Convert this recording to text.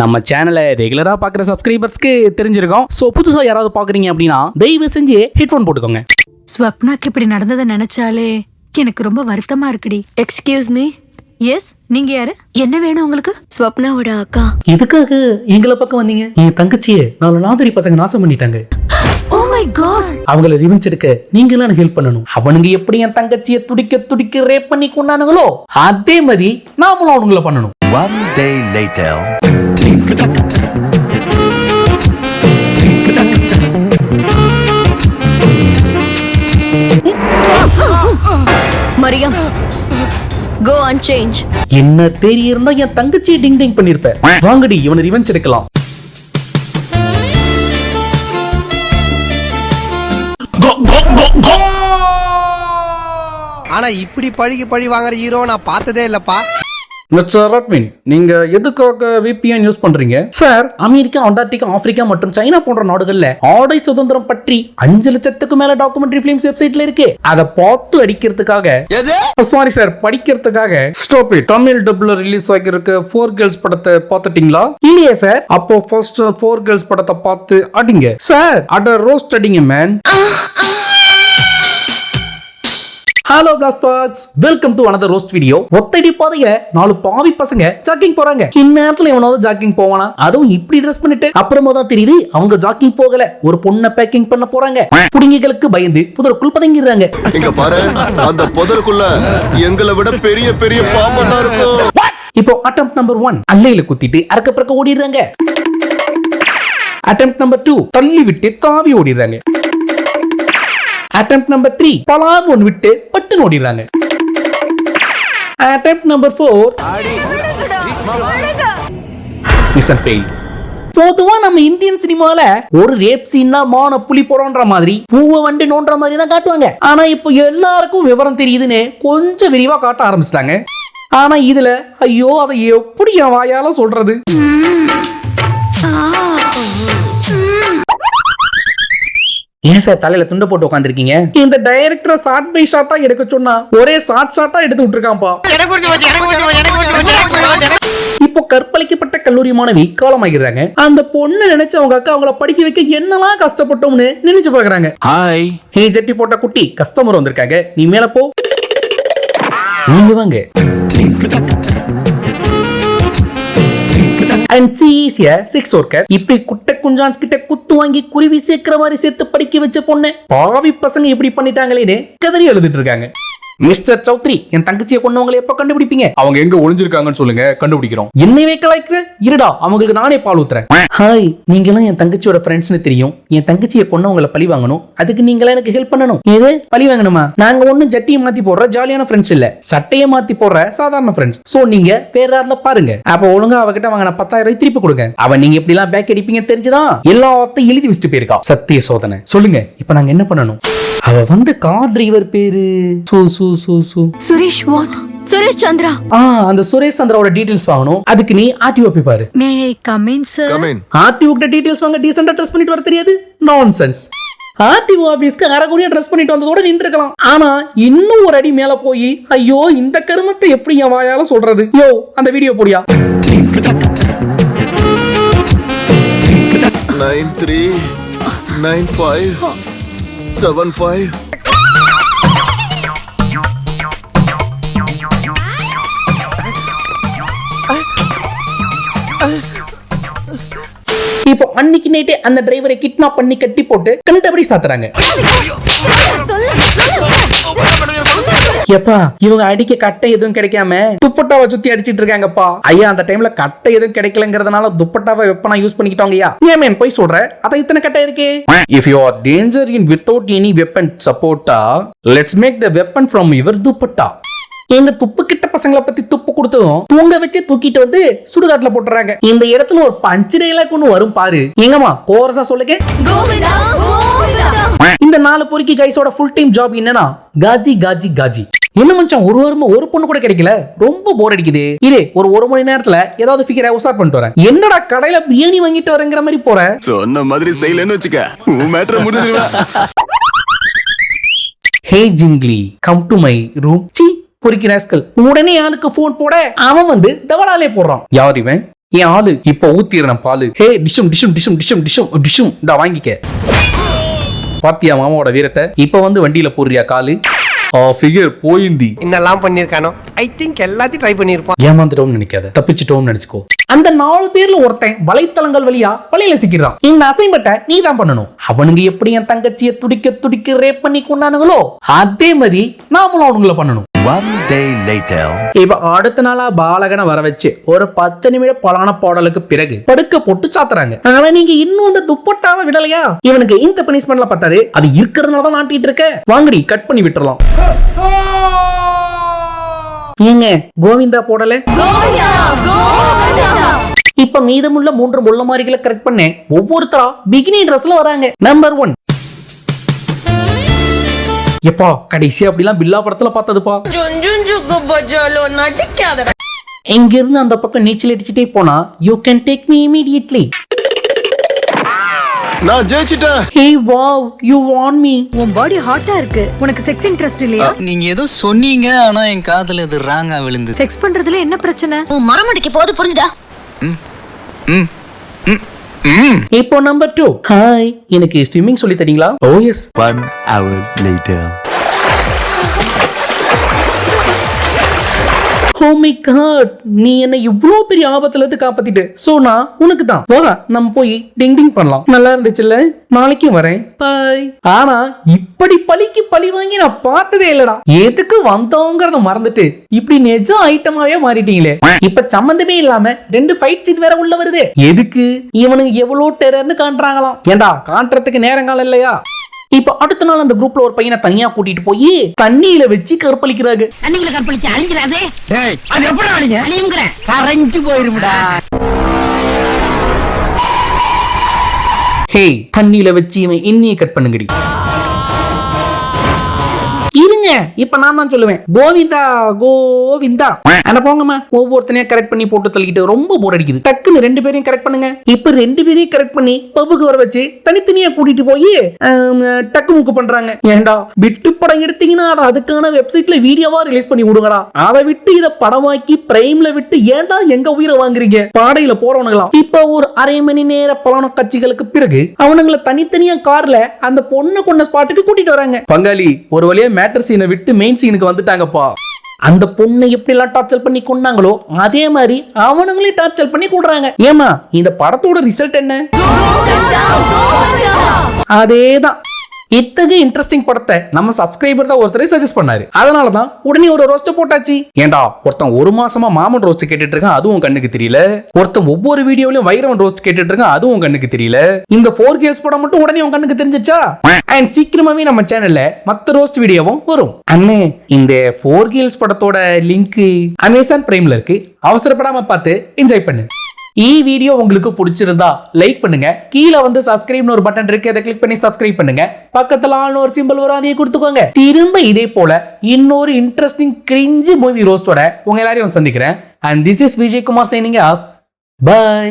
நம்ம சேனலை ரெகுலரா பாக்குற சப்ஸ்கிரைபர்ஸ்க்கு தெரிஞ்சிருக்கும். சோ புதுசா யாராவது பாக்குறீங்க அப்படின்னா தயவு செஞ்சு ஹெட்போன் போட்டுக்கோங்க. ஸ்வப்னாக்கு இப்படி நடந்ததை நினைச்சாலே எனக்கு ரொம்ப வருத்தமா இருக்குடி. Excuse me. எஸ், நீங்க யாரு? என்ன வேணும் உங்களுக்கு? ஸ்வப்னாவோட அக்கா. இதுக்காக எங்களை பக்கம் வந்தீங்க? என் தங்கச்சியை நாலு நாதரி பசங்க நாசம் பண்ணிட்டாங்க. Oh my god. அவங்கள ரிவெஞ்ச் எடுக்க நீங்க எல்லாம் ஹெல்ப் பண்ணணும். அவனுங்க எப்படி என் தங்கச்சியை துடிக்க துடிக்க ரேப் பண்ணி கொண்டானுங்களோ அதே மாதிரி நாமளும் அவங்கள பண்ணணும். One day later. Mariam, go and change. என்ன தெரியிருந்தா என் தங்கச்சியை டிங் டிங் பண்ணிருப்பேன். வாங்கடி இவனை ரிவெஞ்ச் எடுக்கலாம். ஆனா இப்படி பழி வாங்குற ஹீரோ நான் பார்த்ததே இல்லப்பா. மிஸ்டர் ராட்மின், நீங்க எதுக்காக VPN யூஸ் பண்றீங்க? சார், அமெரிக்கா, அண்டார்டிகா, ஆப்பிரிக்கா மற்றும் சைனா போன்ற நாடுகள்ல ஆடை சுதந்திரம் பற்றி 5 லட்சத்துக்கு மேல டாக்குமெண்ட்ரி ஃபிலிம்ஸ் வெப்சைட்ல இருக்கு. அதை பார்த்து அடிக்கிறதுக்காக, சாரி சார், படிக்கிறதுக்காக ஸ்டாப் இட். தமிழ் டப்ல ரிலீஸ் ஆகியிருக்க 4 கேர்ள்ஸ் படத்தை பார்த்துட்டீங்களா? இல்லையே சார். அப்போ ஃபர்ஸ்ட் 4 கேர்ள்ஸ் படத்தை பார்த்து அடிங்க சார். அட ரோஸ்ட் அடிங்க man. Hello blasters, welcome to another roast video. ஒத்தடி பாதையில 4 பாவி பசங்க ஜாக்கிங் போறாங்க. இந்நேரத்துல எவனாவது ஜாக்கிங் போவானா? அதுவும் இப்படி ட்ரெஸ் பண்ணிட்டு. அப்புறமா தான் தெரியுது அவங்க ஜாக்கிங் போகல, ஒரு பொண்ணை பேக்கிங் பண்ண போறாங்க. புடிங்கிகளுக்கு பயந்து புதருக்குள் பதுங்கிடுறாங்க. இங்க பாரு, அந்த புதருக்குள்ள எங்களை விட பெரிய பெரிய பாம்பு இருக்கும். இப்போ அட்டெம்ப்ட் நம்பர் 1 அல்லையில குத்திட்டு அறக்க பறக்க ஓடிடுறாங்க. அட்டெம்ப்ட் நம்பர் 2 தள்ளி விட்டு தாவி ஓடிடுறாங்க. அட்டெம்ப்ட் நம்பர் 3 பலான்னு ஒன்று விட்டு பட்டு ஓடிடுறாங்க. Attempt number 4 mission fail. பொதுவா நம்ம இந்தியன் சினிமால ஒரு ரேப் சீன்னா மான புலி போறோன்ற மாதிரி பூவை வண்டு நோன்ற மாதிரி தான் காட்டுவாங்க. ஆனா இப்போ எல்லாருக்கும் விவரம் தெரியுதுன்னு கொஞ்சம் விரிவா காட்ட ஆரம்பிச்சிட்டாங்க. ஆனா இதுல ஐயோ அதை எப்படி என் வாயால சொல்றது? ஏன் சார் தலையில துண்டை போட்டு உட்காந்துருக்கீங்க? இந்த டைரக்டரை ஷார்ட் பை ஷார்ட்டா எடுக்க சொன்னா ஒரே ஷார்ட்டா எடுத்து விட்டுருக்கான்பா. இப்போ கற்பழிக்கப்பட்ட கல்லூரி மாணவி காலமாகிறாங்க. அந்த பொண்ணு நினைச்சு அவங்க அக்கா அவங்கள படிக்க வைக்க என்னெல்லாம் கஷ்டப்பட்டோம்னு நினைச்சு பாக்குறாங்க. ஹாய், ஹே ஜட்டி போட்ட குட்டி, கஸ்டமர் வந்திருக்காங்க, நீ மேல போ. நீங்க வாங்க. And she is a sex worker. இப்படி குட்டை குஞ்சான்ஸ் கிட்ட குத்து வாங்கி குருவி சேர்க்கிற மாதிரி சேர்த்து படிக்க வச்ச பொண்ணு பாவி பசங்க இப்படி பண்ணிட்டாங்களேன்னு கதறி எழுதிட்டு இருக்காங்க. மிஸ்டர் சௌத்ரி, என் தங்கச்சியை கொண்டவங்களை எப்ப கண்டுபிடிப்பீங்க? அவங்க எங்க ஒளிஞ்சிருக்காங்கன்னு சொல்லுங்க, கண்டுபிடிக்கிறோம். என்னையே கலாய்க்கிற? இருடா, அவங்களுக்கு நானே பால் ஊத்துறேன். ஹாய், நீங்க எல்லாம் என் தங்கச்சியோட ஃப்ரெண்ட்ஸ்னு தெரியும். என் தங்கச்சியை கொண்டவங்களை பழி வாங்கணும். அதுக்கு நீங்க எனக்கு ஹெல்ப் பண்ணணும். ஏது பழி வாங்கணுமா? நாங்க ஒண்ணும் ஜட்டியை மாத்தி போடுற ஜாலியான ஃப்ரெண்ட்ஸ் இல்ல, சட்டையை மாத்தி போடுற சாதாரண ஃப்ரெண்ட்ஸ். சோ நீங்க வேற யாரில் பாருங்க. அப்ப ஒழுங்கா அவகிட்ட வாங்கின 10,000 திருப்பி கொடுங்க. அவன் நீங்க இப்படி எல்லாம் பேக் அடிப்பீங்க தெரிஞ்சுதான் எல்லாத்தையும் எழுதி வச்சுட்டு போயிருக்கா. சத்திய சோதனை. சொல்லுங்க, இப்ப நாங்க என்ன பண்ணணும்? அவ வந்து கார் டிரைவர் பேரு சுரேஷ். வாட்? சுரேஷ் சந்திரா. அந்த சுரேஷ் சந்திராவோட டீடைல்ஸ் வாங்கணும். அதுக்கு நீ ஆர்டிஓ போய் பாரு. May I come in sir? RTO கிட்ட டீடைல்ஸ் வாங்க டீசென்ட்டா ட்ரெஸ் பண்ணிட்டு வர தெரியாது? நான்சென்ஸ். ஆர்டிஓ ஆபீஸ்க்கு அரைகுறையா ட்ரெஸ் பண்ணிட்டு வந்ததோட நின்று இருக்கலாம். ஆனா இன்னும் ஒரு அடி மேல போய் ஐயோ இந்த கருமத்தை எப்படி என் வாயால சொல்றது? யோ, அந்த வீடியோ போடியா. 939575. இப்போ அன்னைக்கு நைட்டே அந்த டிரைவரை கிட்னாப் பண்ணி கட்டி போட்டு கண்டபடி சாத்துறாங்க. எப்பா, இவங்க அடிக்க கட்டை எதுவும் கிடைக்காம துப்பட்டாவை சுத்தி அடிச்சிட்டு இருக்காங்கப்பா. ஐயா, அந்த டைம்ல கட்டை எதுவும் கிடைக்கலங்கிறதுனால துப்பட்டாவை வெப்பனா யூஸ் பண்ணிக்கிட்டாங்கய்யா. ஏன் போய் சொல்ற? அத இத்தனை கட்டை இருக்கே. If you are danger in without any weapon support, let's make the weapon from your dupatta. எங்க துப்பு கிட்ட பசங்களை பத்தி துப்பு கொடுத்ததும் தூங்க வச்சு தூக்கிட்டு வந்து சுடுகாட்டுல போட்டுறாங்க. இந்த இடத்துல ஒரு பஞ்சு டைலாக் ஒண்ணு வரும் பாரு. எங்கம்மா கோரஸா சொல்லுங்க. இந்த 4 பொறுக்கி கைஸோட ஃபுல் டைம் ஜாப் என்னன்னா காஜி காஜி காஜி. என்ன மச்சான், ஒரு வாரமா ஒரு பொண்ணு கூட கிடைக்கல, ரொம்ப போர் அடிக்குது. இரு, ஒரு மணி நேரத்துல ஏதாவது ஃபிகரை உசார் பண்ணிட்டு வரேன். என்னடா கடையில பிரியாணி வாங்கிட்டு வரேங்கிற மாதிரி போற? சொன்ன மாதிரி செய்யலன்னு வச்சுக்க, உன் மேட்டர் முடிஞ்சிருவா. ஹே ஜிங்லி, கம் டு மை ரூம். பொறுக்கி ராஸ்கல். உடனே ஆளுக்கு போன் போட அவன் வந்து தவடாலே போடுறான். யார் இவன்? என் ஆளு இப்ப ஊத்திடுறேன் பாலு. ஹே டிஷும் டிஷும் டிஷும் டிஷும் டிஷும் டிஷும் இந்தா வாங்கிக்க. பாத்தியா மாமாவோட வீரத்தை? இப்ப வந்து வண்டியில போடுறியா காலு? ஃபிகர் போயிந்தி. என்னெல்லாம் பண்ணிருக்கானோ ஐ திங்க் எல்லாத்தையும் ட்ரை பண்ணிருப்பான். ஏமாந்துட்டோம்னு நினைக்காத, தப்பிச்சிட்டோம்னு நினைச்சுக்கோ. அந்த 4 பேர்ல ஒருத்தன் வலைத்தளங்கள் வழியா வலையில சிக்கிறான். இந்த அசைன்மெண்ட்டை நீ தான் பண்ணணும். அவனுங்க எப்படி என் தங்கச்சியை துடிக்க துடிக்க ரேப் பண்ணி கொண்டானுங்களோ அதே மாதிரி நாமளும் அவனுங்களை பண்ணணும். One day later. இப்ப அடுத்த நாளா பாலகனை வர வச்சு ஒரு 10 நிமிட பலான பாடலுக்கு பிறகு படுக்க போட்டு சாத்துறாங்க. ஆனா நீங்க இன்னும் அந்த துப்பட்டாவை விடலையா? இவனுக்கு இந்த பனிஷ்மெண்ட்ல பார்த்தாரு அது இருக்கிறதுனால தான் நாட்டிட்டு இருக்க. வாங்கடி கட் பண்ணி விட்டுறலாம். ஏங்க கோவிந்தா போடல. இப்ப மீதமுள்ள 3 முள்ள மாரிகளை கரெக்ட் பண்ண ஒவ்வொருத்தரா பிகினி ட்ரெஸ்ல வராங்க. நம்பர் 1 எப்பா கடைசி அப்படிலாம் பில்லா படத்துல பார்த்ததுப்பா. எங்க இருந்து அந்த பக்கம் நீச்சல் அடிச்சுட்டே போனா you can take me immediately. நான் ஜெயிச்சிட்டேன். Hey wow you want me. உன் பாடி ஹாட்டா இருக்கு. உனக்கு செக்ஸ் இன்ட்ரெஸ்ட் இல்லையா? நீங்க ஏதோ சொன்னீங்க, ஆனா என் காதுல இது ராங்கா விழுந்தது. செக்ஸ் பண்றதுல என்ன பிரச்சனை? உன் மரமடிக்கு போது புரிஞ்சுதா? இப்போ நம்பர் 2 ஹாய் எனக்கு ஸ்விம்மிங் சொல்லி தரீங்களா? Oh yes. 1 hour later. Oh my god, நீ என்ன இவ்ளோ பெரிய ஆபத்துல இருந்து காப்பாத்திட்டு. சோ நான் உனக்கு தான். வா நம்ம போய் டிங் டிங் பண்ணலாம். நல்லா இருந்துச்சுல்ல? நாளைக்கு வரேன். பை. ஆனா இப்படி பழிக்கு பழி வாங்கி நான் பார்த்ததே இல்லடா. எதுக்கு வந்தோங்கிறத மறந்துட்டு இப்படி நிஜம் ஐட்டமாவே மாறிட்டீங்களே. இப்ப சம்பந்தமே இல்லாம 2 ஃபைட் சீன் வேற உள்ள வருது. எதுக்கு? இவனுக்கு எவ்வளவு டெரர்னு காட்டுறாங்களாம். ஏண்டா காட்டுறதுக்கு நேரங்காலம் இல்லையா? இப்ப அடுத்த நாள் அந்த குரூப்ல ஒரு பையனை தனியா கூட்டிட்டு போய் தண்ணியில வச்சு கற்பழிக்கிறாங்க. தண்ணிக்குள்ள கற்பழிச்சு அழிஞ்சிடாதே. அது எப்படி அழிங்க? அழியுங்கிற கரைஞ்சு போயிருமுடா. ஹே தண்ணியில வச்சு இவன் இன்னிய கட் பண்ணுங்கடி. இருங்க இப்ப நான் தான் சொல்லுவேன். கோவிந்தா கோவிந்தா. அட போங்கம்மா, ஒவ்வொருத்தனையும் கரெக்ட் பண்ணி போட்டு தள்ளிக்கிட்டு ரொம்ப போர் அடிக்குது. டக்குன்னு 2 பேரையும் கரெக்ட் பண்ணுங்க. இப்ப 2 பேரையும் கரெக்ட் பண்ணி பப்புக்கு வர வச்சு தனித்தனியா கூட்டிட்டு போய் டக்கு முக்கு பண்றாங்க. ஏண்டா விட்டு படம் எடுத்தீங்கன்னா அதை அதுக்கான வெப்சைட்ல வீடியோவா ரிலீஸ் பண்ணி விடுங்கடா. அதை விட்டு இதை படமாக்கி பிரைம்ல விட்டு ஏண்டா எங்க உயிரை வாங்குறீங்க? பாடையில போறவனுங்களா? இப்ப ஒரு அரை மணி நேர பலான காட்சிகளுக்கு பிறகு அவனுங்களை தனித்தனியா கார்ல அந்த பொண்ணு கொண்ட ஸ்பாட்டுக்கு கூட்டிட்டு வராங்க. பங்காளி ஒரு வழியா மேட்டர் சீனை விட்டு மெயின் சீனுக்கு வந்துட்டாங்கப்பா. அந்த பொண்ணை எப்படி எல்லாம் டார்ச்சர் பண்ணி கொண்டாங்களோ அதே மாதிரி அவனுங்களையும் டார்ச்சர் பண்ணி கூடுறாங்க. ஏமா இந்த படத்தோட ரிசல்ட் என்ன? அதேதான். இத்தகைய இன்ட்ரெஸ்டிங் படத்தை நம்ம சப்ஸ்கிரைபர் தான் ஒருத்தரை சஜஸ்ட் பண்ணாரு. அதனாலதான் உடனே ஒரு ரோஸ்ட் போட்டாச்சு. ஏண்டா ஒருத்தன் 1 மாசமா மாமன் ரோஸ்ட் கேட்டுட்டு இருக்கான், அதுவும் கண்ணுக்கு தெரியல. ஒருத்தன் ஒவ்வொரு வீடியோலயும் வைரவன் ரோஸ்ட் கேட்டுட்டு இருக்கான், அதுவும் கண்ணுக்கு தெரியல. இந்த 4 கேர்ள்ஸ் படம் மட்டும் உடனே உன் கண்ணுக்கு தெரிஞ்சிச்சா? அண்ட் சீக்கிரமாவே நம்ம சேனல்ல மத்த ரோஸ்ட் வீடியோவும் வரும். அண்ணே இந்த 4 கேர்ள்ஸ் படத்தோட லிங்க் அமேசான் பிரைம்ல இருக்கு. அவசரப்படாம பார்த்து என்ஜாய் பண்ணு. வீடியோ உங்களுக்கு பிடிச்சிருந்தா லைக் பண்ணுங்க. கீழே வந்து சப்ஸ்கிரைப்னு ஒரு பட்டன் இருக்கு, அதை கிளிக் பண்ணி சப்ஸ்கிரைப் பண்ணுங்க. பக்கத்துல ஆல்னு ஒரு சிம்பிள் வரும், அதையே கொடுத்துக்கோங்க. திரும்ப இதே போல இன்னொரு இன்ட்ரெஸ்டிங் கிரிஞ்சு மூவி ரோஸ்டோட உங்க எல்லாரையும் சந்திக்கிறேன். And this is Vijay Kumar signing off. By.